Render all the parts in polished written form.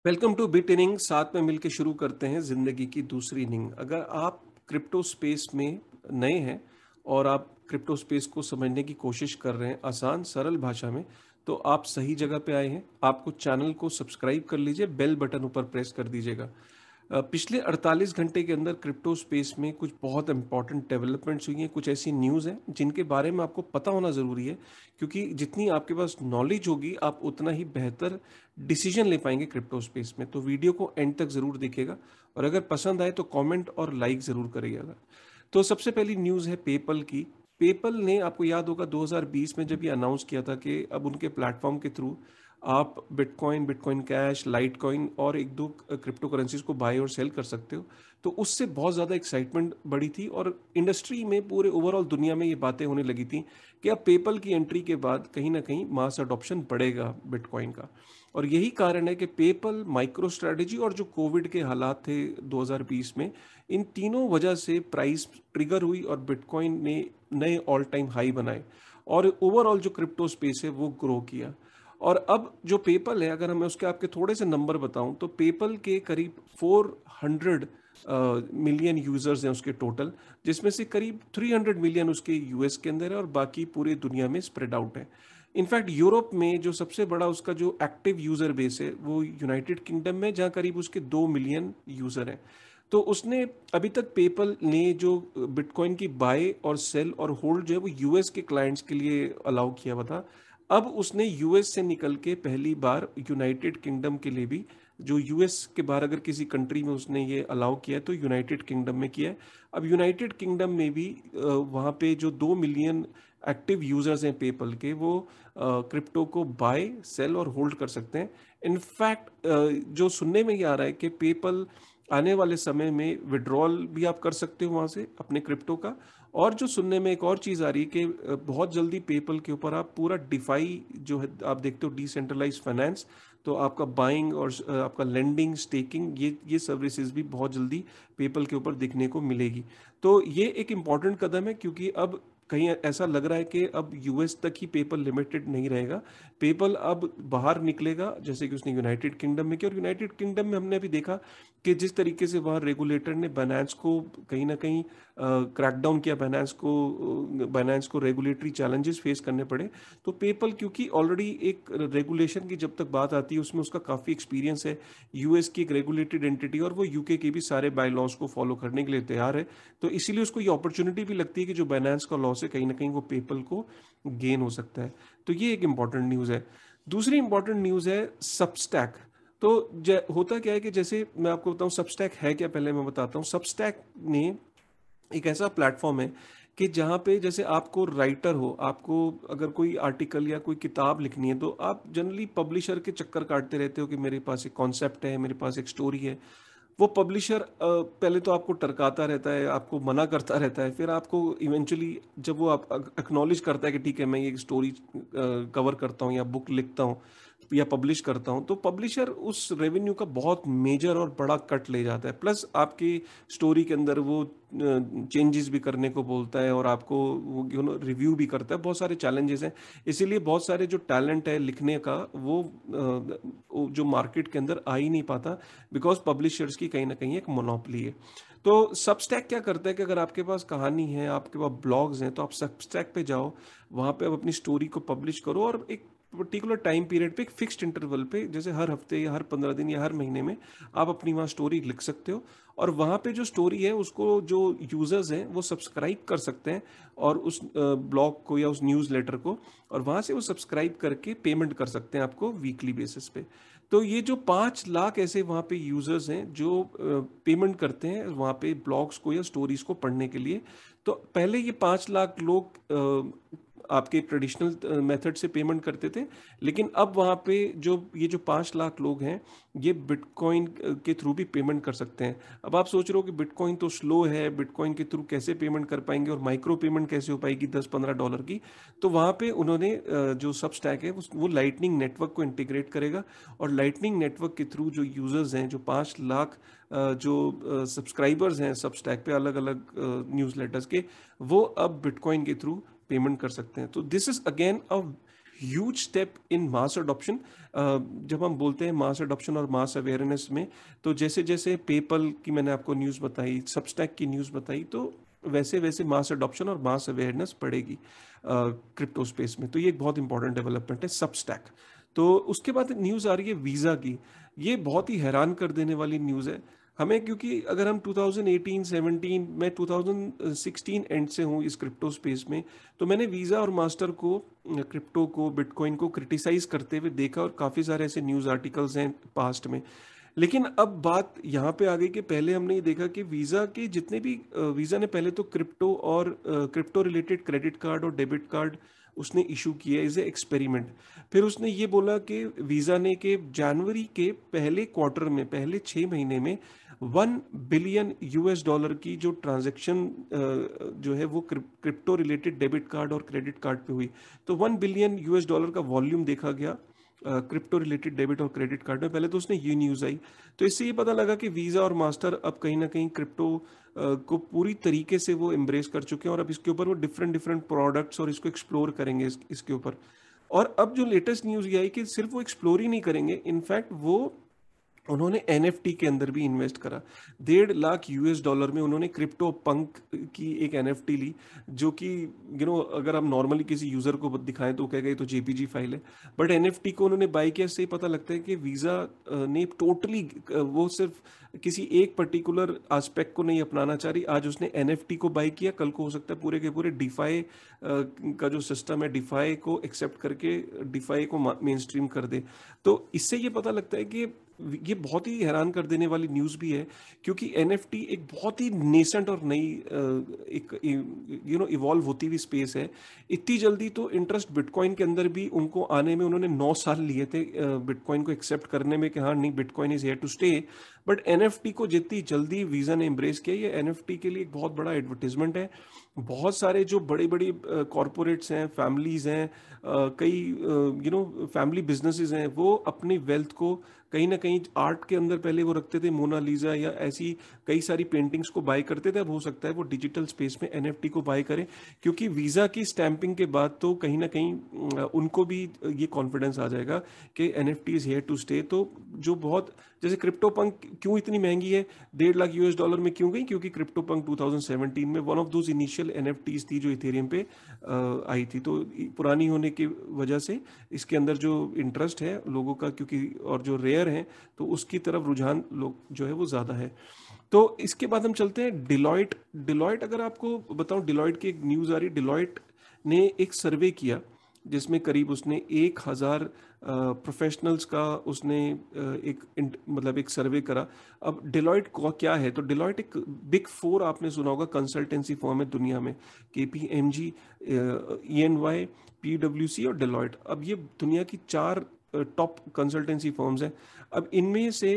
Welcome two bit inning. साथ में मिलकर शुरू करते हैं जिंदगी की दूसरी इनिंग। अगर आप क्रिप्टो स्पेस में नए हैं और आप क्रिप्टो स्पेस को समझने की कोशिश कर रहे हैं आसान सरल भाषा में, तो आप सही जगह पे आए हैं। आपको चैनल को सब्सक्राइब कर लीजिए, बेल बटन ऊपर प्रेस कर दीजिएगा। पिछले 48 घंटे के अंदर क्रिप्टो स्पेस में कुछ बहुत इंपॉर्टेंट डेवलपमेंट्स हुई हैं। कुछ ऐसी न्यूज़ हैं जिनके बारे में आपको पता होना ज़रूरी है, क्योंकि जितनी आपके पास नॉलेज होगी आप उतना ही बेहतर डिसीजन ले पाएंगे क्रिप्टो स्पेस में। तो वीडियो को एंड तक ज़रूर देखिएगा और अगर पसंद आए तो कमेंट और लाइक ज़रूर करिएगा। तो सबसे पहली न्यूज़ है पेपल की। पेपल ने, आपको याद होगा 2020 में जब ये अनाउंस किया था कि अब उनके प्लेटफॉर्म के थ्रू आप बिटकॉइन, बिटकॉइन कैश, लाइटकॉइन और एक दो क्रिप्टो करेंसीज को बाय और सेल कर सकते हो, तो उससे बहुत ज़्यादा एक्साइटमेंट बढ़ी थी और इंडस्ट्री में, पूरे ओवरऑल दुनिया में ये बातें होने लगी थी कि अब पेपल की एंट्री के बाद कहीं ना कहीं मास अडॉप्शन बढ़ेगा बिटकॉइन का। और यही कारण है कि पेपल, माइक्रो स्ट्रेटजी और जो कोविड के हालात थे 2020 में, इन तीनों वजह से प्राइस ट्रिगर हुई और बिटकॉइन ने नए ऑल टाइम हाई बनाए और ओवरऑल जो क्रिप्टो स्पेस है वो ग्रो किया। और अब जो पेपल है, अगर मैं उसके आपके थोड़े से नंबर बताऊं, तो पेपल के करीब 400 मिलियन यूजर्स हैं उसके टोटल, जिसमें से करीब 300 मिलियन उसके यूएस के अंदर है और बाकी पूरे दुनिया में स्प्रेड आउट है। इनफैक्ट यूरोप में जो सबसे बड़ा उसका जो एक्टिव यूजर बेस है वो यूनाइटेड किंगडम में, जहां करीब उसके 2 मिलियन यूजर हैं। तो उसने अभी तक, पेपल ने जो बिटकॉइन की बाय और सेल और होल्ड जो है वो यूएस के क्लाइंट्स के लिए अलाउ किया हुआ था। अब उसने यूएस से निकल के पहली बार यूनाइटेड किंगडम के लिए भी, जो यूएस के बाहर अगर किसी कंट्री में उसने ये अलाउ किया है तो यूनाइटेड किंगडम में किया है। अब यूनाइटेड किंगडम में भी वहाँ पे जो 2 मिलियन एक्टिव यूजर्स हैं पेपल के, वो क्रिप्टो को बाय, सेल और होल्ड कर सकते हैं। इनफैक्ट जो सुनने में ये आ रहा है कि पेपल आने वाले समय में विड्रॉल भी आप कर सकते हो वहाँ से अपने क्रिप्टो का। और जो सुनने में एक और चीज़ आ रही है कि बहुत जल्दी पेपल के ऊपर आप पूरा डिफाई जो है, आप देखते हो डिसेंट्रलाइज फाइनेंस, तो आपका बाइंग और आपका लेंडिंग, स्टेकिंग, ये सर्विसेज भी बहुत जल्दी पेपल के ऊपर दिखने को मिलेगी। तो ये एक इम्पॉर्टेंट कदम है, क्योंकि अब कहीं ऐसा लग रहा है कि अब यूएस तक ही पेपल लिमिटेड नहीं रहेगा। पेपल अब बाहर निकलेगा, जैसे कि उसने यूनाइटेड किंगडम में किया। और यूनाइटेड किंगडम में हमने अभी देखा कि जिस तरीके से वहाँ रेगुलेटर ने बाइनेंस को कहीं ना कहीं क्रैकडाउन किया, बाइनेंस को रेगुलेटरी चैलेंजेस फेस करने पड़े। तो पेपल, क्योंकि ऑलरेडी एक रेगुलेशन की जब तक बात आती है उसमें उसका काफ़ी एक्सपीरियंस है, यूएस की एक रेगुलेटेड एंटिटी और वो यूके के भी सारे बाय लॉज को फॉलो करने के लिए तैयार है। तो इसीलिए उसको ये अपॉर्चुनिटी भी लगती है कि जो बाइनेंस का लॉस है कहीं ना कहीं वो पेपल को गेन हो सकता है। तो ये एक इंपॉर्टेंट न्यूज़ है। दूसरी इंपॉर्टेंट न्यूज़ है सबस्टैक। तो होता क्या है कि, जैसे मैं आपको बताऊं सबस्टैक है क्या, पहले मैं बताता हूँ। सबस्टैक ने एक ऐसा प्लेटफॉर्म है कि जहाँ पे, जैसे आपको राइटर हो, आपको अगर कोई आर्टिकल या कोई किताब लिखनी है, तो आप जनरली पब्लिशर के चक्कर काटते रहते हो कि मेरे पास एक कॉन्सेप्ट है, मेरे पास एक स्टोरी है। वो पब्लिशर पहले तो आपको टरकाता रहता है, आपको मना करता रहता है, फिर आपको इवेंचुअली जब वो आप एक्नॉलेज करता है कि ठीक है मैं ये स्टोरी कवर करता हूँ या बुक लिखता हूँ या पब्लिश करता हूँ, तो पब्लिशर उस रेवेन्यू का बहुत मेजर और बड़ा कट ले जाता है। प्लस आपकी स्टोरी के अंदर वो चेंजेस भी करने को बोलता है और आपको वो रिव्यू भी करता है। बहुत सारे चैलेंजेस हैं, इसीलिए बहुत सारे जो टैलेंट है लिखने का, वो जो मार्केट के अंदर आ ही नहीं पाता, बिकॉज पब्लिशर्स की कहीं ना कहीं एक मोनोपोली है। तो सबस्टैक क्या करता है कि अगर आपके पास कहानी है, आपके पास ब्लॉग्स हैं, तो आप सबस्टैक पे जाओ, वहाँ पे आप अपनी स्टोरी को पब्लिश करो और एक पर्टिकुलर टाइम पीरियड पे, एक फिक्स्ड इंटरवल पे, जैसे हर हफ्ते या हर 15 दिन या हर महीने में आप अपनी वहाँ स्टोरी लिख सकते हो। और वहाँ पे जो स्टोरी है उसको जो यूजर्स हैं वो सब्सक्राइब कर सकते हैं, और उस ब्लॉग को या उस न्यूज़लेटर को, और वहाँ से वो सब्सक्राइब करके पेमेंट कर सकते हैं आपको वीकली बेसिस पे। तो ये जो 5 लाख ऐसे वहाँ पे यूजर्स हैं जो पेमेंट करते हैं वहाँ पे ब्लॉग्स को या स्टोरीज को पढ़ने के लिए। तो पहले ये 5 लाख लोग आपके ट्रेडिशनल मेथड से पेमेंट करते थे, लेकिन अब वहाँ पे जो 5 लाख लोग हैं, ये बिटकॉइन के थ्रू भी पेमेंट कर सकते हैं। अब आप सोच रहे हो कि बिटकॉइन तो स्लो है, बिटकॉइन के थ्रू कैसे पेमेंट कर पाएंगे और माइक्रो पेमेंट कैसे हो पाएगी 10-15 डॉलर की। तो वहाँ पे उन्होंने जो सबस्टैक है वो लाइटनिंग नेटवर्क को इंटीग्रेट करेगा, और लाइटनिंग नेटवर्क के थ्रू जो यूजर्स हैं, जो 5 लाख जो सब्सक्राइबर्स हैं सबस्टैक पे अलग अलग न्यूज़लेटर्स के, वो अब बिटकॉइन के थ्रू पेमेंट कर सकते हैं। तो this is again a huge step in mass adoption. जब हम बोलते हैं मास अडॉप्शन और मास अवेयरनेस में, तो जैसे जैसे पेपल की मैंने आपको न्यूज़ बताई, सबस्टैक की न्यूज़ बताई, तो वैसे वैसे मास अडॉप्शन और मास अवेयरनेस बढ़ेगी क्रिप्टो स्पेस में। तो ये एक बहुत इंपॉर्टेंट डेवलपमेंट है सबस्टैक। तो उसके बाद न्यूज़ आ रही है वीज़ा की। ये बहुत ही हैरान कर देने वाली न्यूज़ है हमें, क्योंकि अगर हम 2018-17, मैं 2016 एंड से हूँ इस क्रिप्टो स्पेस में, तो मैंने वीज़ा और मास्टर को, क्रिप्टो को, बिटकॉइन को क्रिटिसाइज करते हुए देखा, और काफ़ी सारे ऐसे न्यूज़ आर्टिकल्स हैं पास्ट में। लेकिन अब बात यहाँ पे आ गई कि पहले हमने ये देखा कि वीज़ा के जितने भी वीज़ा ने पहले तो क्रिप्टो और क्रिप्टो रिलेटेड क्रेडिट कार्ड और डेबिट कार्ड उसने इशू किया एज ए एक्सपेरिमेंट। फिर उसने ये बोला कि वीज़ा ने कि जनवरी के पहले क्वार्टर में, पहले 6 महीने में 1 बिलियन US डॉलर की जो ट्रांजैक्शन जो है वो क्रिप्टो रिलेटेड डेबिट कार्ड और क्रेडिट कार्ड पे हुई। तो 1 बिलियन US डॉलर का वॉल्यूम देखा गया क्रिप्टो रिलेटेड डेबिट और क्रेडिट कार्ड में। पहले तो उसने ये न्यूज़ आई, तो इससे ये पता लगा कि वीज़ा और मास्टर अब कहीं ना कहीं क्रिप्टो को पूरी तरीके से वो एम्ब्रेस कर चुके हैं, और अब इसके ऊपर वो डिफरेंट डिफरेंट प्रोडक्ट्स और इसको एक्सप्लोर करेंगे इसके ऊपर। और अब जो लेटेस्ट न्यूज़ ये आई कि सिर्फ वो एक्सप्लोर ही नहीं करेंगे, इनफैक्ट वो उन्होंने एनएफटी के अंदर भी इन्वेस्ट करा। 1.5 लाख US डॉलर में उन्होंने क्रिप्टो पंक की एक एनएफटी ली, जो कि अगर हम नॉर्मली किसी यूजर को दिखाएं तो कहेगा ये तो जेपीजी फाइल है, बट एनएफटी को उन्होंने बाय किया। इससे ही पता लगता है कि वीजा ने टोटली, वो सिर्फ किसी एक पर्टिकुलर एस्पेक्ट को नहीं अपनाना चाह रही। आज उसने एनएफटी को बाय किया, कल को हो सकता है पूरे के पूरे डिफाई का जो सिस्टम है, डिफाई को एक्सेप्ट करके डिफाई को मेन स्ट्रीम कर दे। तो इससे ये पता लगता है कि ये बहुत ही हैरान कर देने वाली न्यूज़ भी है, क्योंकि एनएफटी एक बहुत ही नेसेंट और नई एक इवॉल्व होती हुई स्पेस है। इतनी जल्दी तो इंटरेस्ट बिटकॉइन के अंदर भी उनको आने में उन्होंने 9 साल लिए थे, बिटकॉइन को एक्सेप्ट करने में कि हाँ नहीं, bitcoin is here to stay. But NFT को जितनी जल्दी वीज़ा ने एम्ब्रेस किया, ये एनएफटी के लिए एक बहुत बड़ा एडवर्टीजमेंट है। बहुत सारे जो बड़ी बड़ी कॉरपोरेट्स हैं, फैमिलीज हैं, कई फैमिली बिजनेसेस हैं, वो अपनी वेल्थ को कहीं ना कहीं आर्ट के अंदर, पहले वो रखते थे मोनालिसा या ऐसी कई सारी पेंटिंग्स को बाय करते थे, अब हो सकता है वो डिजिटल स्पेस में एनएफटी को बाय करें, क्योंकि वीज़ा की स्टैंपिंग के बाद तो कहीं ना कहीं उनको भी ये कॉन्फिडेंस आ जाएगा कि NFT is here to stay. तो जो बहुत, जैसे क्रिप्टो पंक क्यों इतनी महंगी है, 1.5 लाख US डॉलर में क्यों गई, क्योंकि क्रिप्टो पंक 2017 में one of those initial NFTs थी जो इथेरियम पे आई थी। तो पुरानी होने की वजह से इसके अंदर जो इंटरेस्ट है लोगों का, क्योंकि और जो रेयर है, तो उसकी तरफ रुझान लोग जो है वो ज़्यादा है। तो इसके बाद हम चलते हैं डिलॉयट। डिलॉयट, अगर आपको बताऊं, डिलॉयट की एक न्यूज़ आ रही है। डिलॉयट ने एक सर्वे किया जिसमें करीब उसने 1,000 प्रोफेशनल्स का उसने मतलब एक सर्वे करा। अब डिलॉयट को क्या है, तो डिलॉयट एक बिग फोर, आपने सुना होगा, कंसल्टेंसी फर्म है दुनिया में, KPMG, EY, PwC और डिलॉयट। अब ये दुनिया की 4 टॉप कंसल्टेंसी फर्म्स हैं। अब इनमें से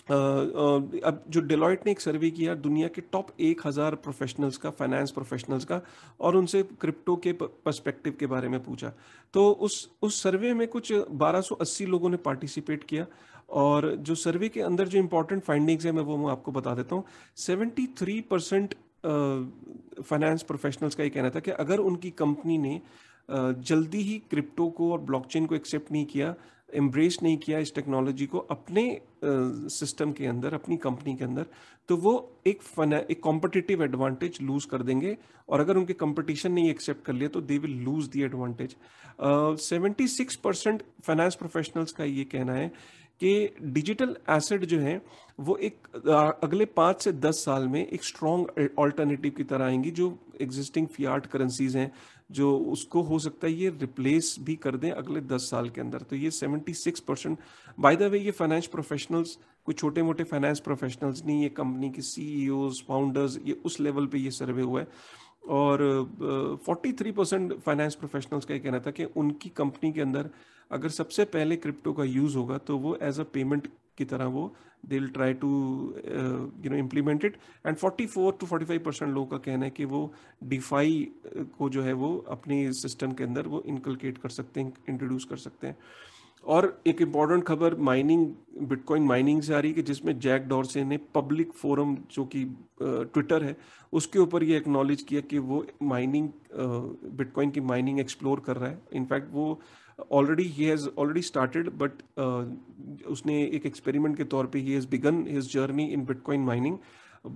अब जो डिलॉयट ने एक सर्वे किया दुनिया के टॉप 1,000 प्रोफेशनल्स का, फाइनेंस प्रोफेशनल्स का, और उनसे क्रिप्टो के पर्सपेक्टिव के बारे में पूछा। तो उस सर्वे में कुछ 1280 लोगों ने पार्टिसिपेट किया, और जो सर्वे के अंदर जो इंपॉर्टेंट फाइंडिंग्स है मैं आपको बता देता हूँ। 73% फाइनेंस प्रोफेशनल्स का ये कहना था कि अगर उनकी कंपनी ने जल्दी ही क्रिप्टो को और ब्लॉकचेन को एक्सेप्ट नहीं किया, एम्ब्रेस नहीं किया इस टेक्नोलॉजी को अपने सिस्टम के अंदर, अपनी कंपनी के अंदर, तो वो एक कॉम्पिटिटिव एडवांटेज लूज कर देंगे, और अगर उनके कंपटीशन नहीं एक्सेप्ट कर लिया तो they will lose the advantage. 76% finance professionals का ये कहना है कि डिजिटल एसेट जो है वो एक अगले 5 से 10 साल में एक स्ट्रॉन्ग ऑल्टरनेटिव की तरह आएंगी, जो एग्जिस्टिंग फियाट करेंसीज हैं, जो उसको हो सकता है ये रिप्लेस भी कर दें अगले 10 साल के अंदर। तो ये 76%। बाय द वे, ये फाइनेंस प्रोफेशनल्स कोई छोटे मोटे फाइनेंस प्रोफेशनल्स नहीं, ये कंपनी के CEOs, फाउंडर्स, ये उस लेवल पे ये सर्वे हुआ है। और 43% फाइनेंस प्रोफेशनल्स का ये कहना था कि उनकी कंपनी के अंदर अगर सबसे पहले क्रिप्टो का यूज़ होगा तो वो एज अ पेमेंट की तरह वो they will try to implement it. And 44 to 45% लोगों का कहना है कि वो डिफाई को जो है वो अपनी सिस्टम के अंदर वो इनकलकेट कर सकते हैं, इंट्रोड्यूस कर सकते हैं। और एक इम्पॉर्टेंट खबर माइनिंग, बिटकॉइन माइनिंग से आ रही है कि जिसमें जैक डॉर्से ने पब्लिक फोरम जो कि ट्विटर है उसके ऊपर ये एक्नॉलेज किया कि वो माइनिंग, बिटकॉइन की माइनिंग एक्सप्लोर कर रहा है। इनफैक्ट वो ऑलरेडी ही हैज़ ऑलरेडी स्टार्टेड, बट उसने एक एक्सपेरिमेंट के तौर पे ही has began his journey in bitcoin mining,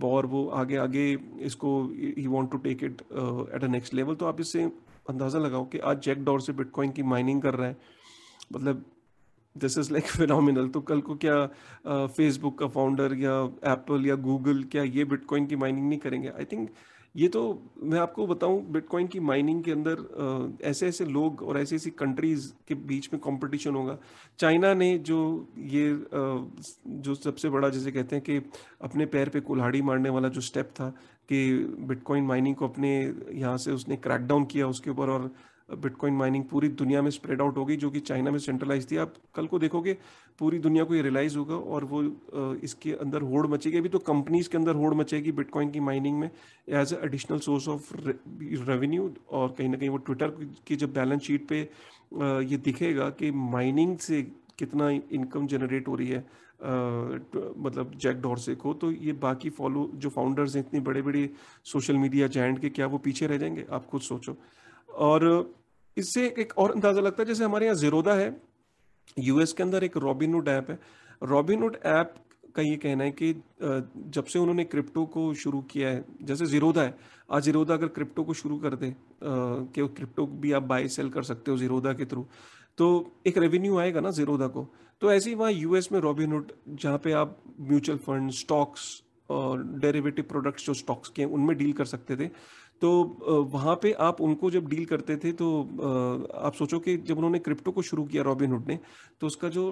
और वो आगे आगे इसको ही want to take it at a next level. तो आप इससे अंदाज़ा लगाओ कि आज जैक डॉर्से बिटकॉइन की माइनिंग कर रहा है, मतलब दिस इज लाइक फिनोमिनल। तो कल को क्या फेसबुक का फाउंडर या एप्पल या गूगल क्या ये बिटकॉइन की माइनिंग नहीं करेंगे? आई थिंक ये तो, मैं आपको बताऊं, बिटकॉइन की माइनिंग के अंदर ऐसे ऐसे लोग और ऐसी ऐसी कंट्रीज के बीच में कंपटीशन होगा। चाइना ने जो ये जो सबसे बड़ा जिसे कहते हैं कि अपने पैर पे कुल्हाड़ी मारने वाला जो स्टेप था कि बिटकॉइन माइनिंग को अपने यहाँ से उसने क्रैकडाउन किया उसके ऊपर, और बिटकॉइन माइनिंग पूरी दुनिया में स्प्रेड आउट हो गई, जो कि चाइना में सेंट्रलाइज थी। आप कल को देखोगे पूरी दुनिया को ये रियलाइज होगा और वो इसके अंदर होड़ मचेगी। अभी तो कंपनीज के अंदर होड़ मचेगी बिटकॉइन की माइनिंग में as a additional source of revenue. और कहीं ना कहीं वो ट्विटर की जब बैलेंस शीट पे ये दिखेगा कि माइनिंग से कितना इनकम जनरेट हो रही है मतलब जैक डॉर्से को, तो ये बाकी फॉलो जो फाउंडर्स हैं इतनी बड़े बड़े सोशल मीडिया जायंट के, क्या वो पीछे रह जाएंगे? आप खुद सोचो। और इससे एक और अंदाजा लगता है, जैसे हमारे यहाँ जीरोदा है, यूएस के अंदर एक रॉबिनहुड ऐप है। रॉबिनहुड ऐप का ये कहना है कि जब से उन्होंने क्रिप्टो को शुरू किया है, जैसे जीरोदा है, आज जीरोदा अगर क्रिप्टो को शुरू कर दे कि क्रिप्टो भी आप बाय सेल कर सकते हो जीरोदा के थ्रू, तो एक रेवेन्यू आएगा ना जीरोदा को। तो ऐसे ही वहाँ यूएस में रॉबिनहुड, जहाँ पे आप म्यूचुअल फंड, स्टॉक्स और डेरिवेटिव प्रोडक्ट्स जो स्टॉक्स के हैं उनमें डील कर सकते थे। तो वहाँ पे आप उनको जब डील करते थे तो आप सोचो कि जब उन्होंने क्रिप्टो को शुरू किया रॉबिनहुड ने, तो उसका जो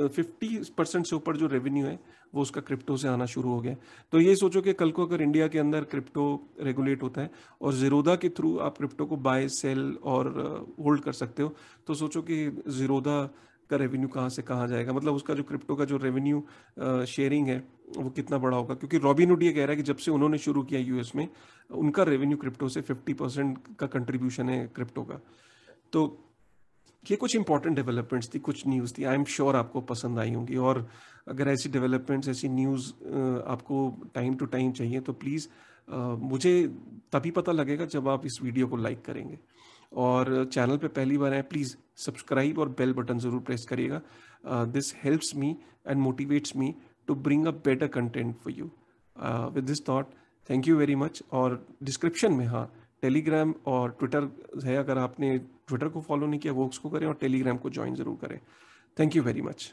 50% से ऊपर जो रेवेन्यू है वो उसका क्रिप्टो से आना शुरू हो गया। तो ये सोचो कि कल को अगर इंडिया के अंदर क्रिप्टो रेगुलेट होता है और जीरोदा के थ्रू आप क्रिप्टो को बाय सेल और होल्ड कर सकते हो, तो सोचो कि जीरोदा का रेवेन्यू कहाँ से कहाँ जाएगा, मतलब उसका जो क्रिप्टो का जो रेवेन्यू शेयरिंग है वो कितना बड़ा होगा। क्योंकि रॉबिनहुड ये कह रहा है कि जब से उन्होंने शुरू किया यूएस में, उनका रेवेन्यू क्रिप्टो से 50% का कंट्रीब्यूशन है क्रिप्टो का। तो ये कुछ इंपॉर्टेंट डेवलपमेंट्स थी, कुछ न्यूज़ थी, आई एम श्योर आपको पसंद आई होंगी। और अगर ऐसी डेवलपमेंट्स, ऐसी न्यूज़ आपको टाइम टू टाइम चाहिए तो प्लीज़ मुझे तभी पता लगेगा जब आप इस वीडियो को लाइक करेंगे। और चैनल पे पहली बार आए, प्लीज़ सब्सक्राइब और बेल बटन ज़रूर प्रेस करिएगा। This helps me and motivates me to bring a better content for you. With this thought, thank you very much. और डिस्क्रिप्शन में, हाँ, टेलीग्राम और ट्विटर है, अगर आपने ट्विटर को फॉलो नहीं किया वो उसको करें और टेलीग्राम को ज्वाइन ज़रूर करें। Thank you very much.